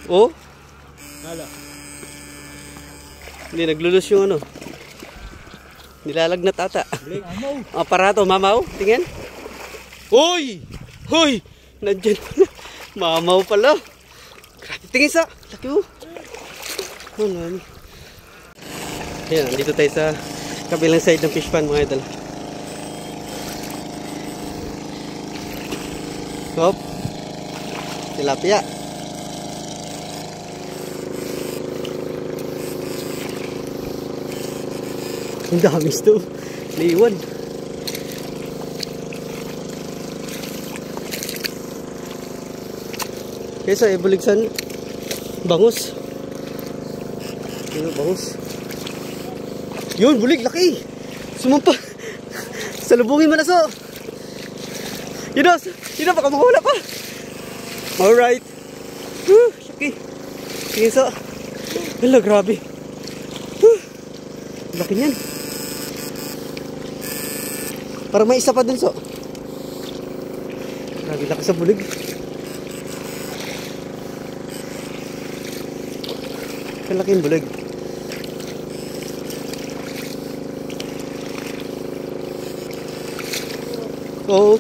Oh? Hala. Hindi, naglulus yung ano. Nilalagnat ata. Aparato, mamaw. Tingin. Uy! Uy! Nandiyan pala. Mamaw pala. Grabe, tingin sa. Laki mo. Oh, nani. Ayan, dito tayo sa kabilang side ng fish pan, mga idol. Hop. Tilapia. Ang dami ito. Liwan. Kesa ibuligsan. Bangus. Ano bangus? Yun, bulig. Laki. Sumampa. Salubungin mo na so. Yun o, baka makawala pa. Alright. Laki. Tingin so. Hala, grabe. Laki niyan. Para may isa pa dun so. Grabe, laki sa bulig. Kalaki yung bulig. Oo.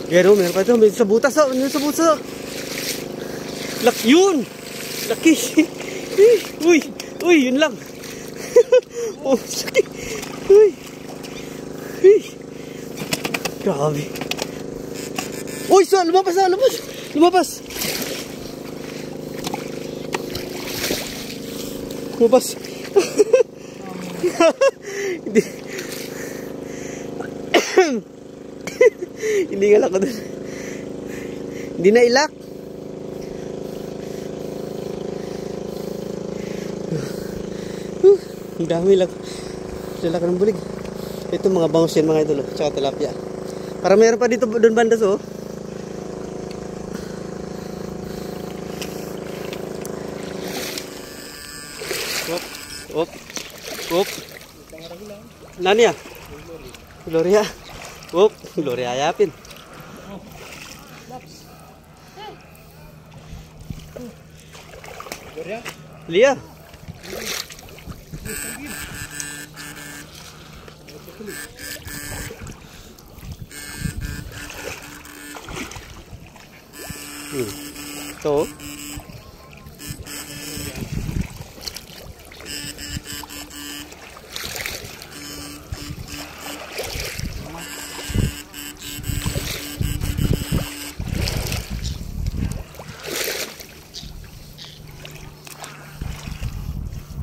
Pero meron pa ito. May sa butas o. May sa butas o. Laki yun. Laki. Uy. Uy, yun lang. Oh, sakit. Uy. Uy. Grabe. Uy, sa lumabas na. Lumabas. Hindi. Hindi nga lang ako dun. Hindi na ilak. Ang dami lang. Lalaki ng bulig. Ito mga bangus yan mga idol. Tsaka tilapia. Para meron pa dito doon bandas oh. Op. Nani ya? Gloria. Op, Gloria ayapin. Gloria? Lia. Ito.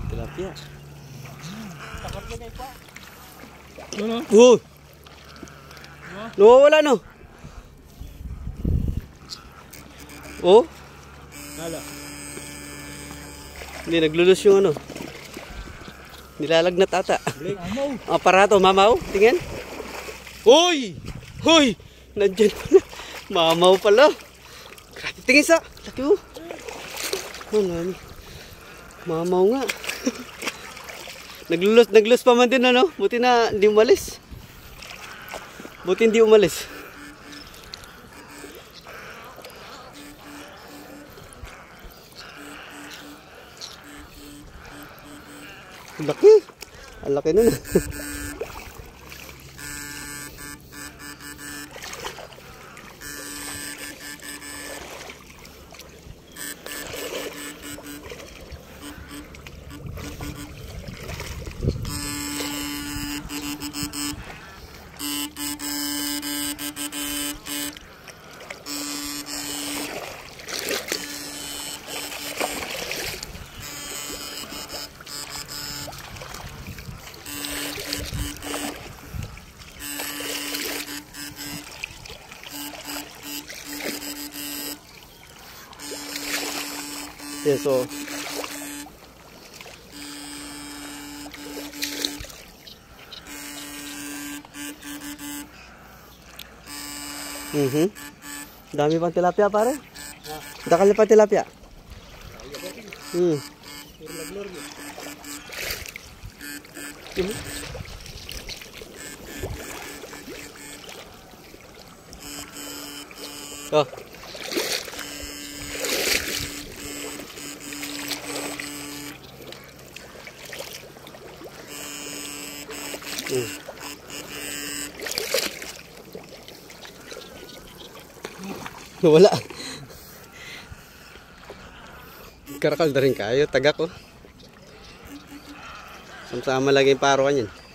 Tilapia. Nawawala no. Oh? Hala. Hindi, naglulus yung ano. Nilalagnat ata. Aparato, mamaw. Tingin. Uy! Uy! Nandiyan pala. Mamaw pala. Grabe, tingin sa. Laki mo. Oh, nani. Mamaw nga. Naglulus pa man din ano. Buti na hindi umalis. Laki. Ang laki nun. Yes, so dami pang tilapia pare. Dakal pa tilapia. Oh. Wala. Karakal na rin kayo. Tagak ko. Sama-sama lagi yung paruan yan.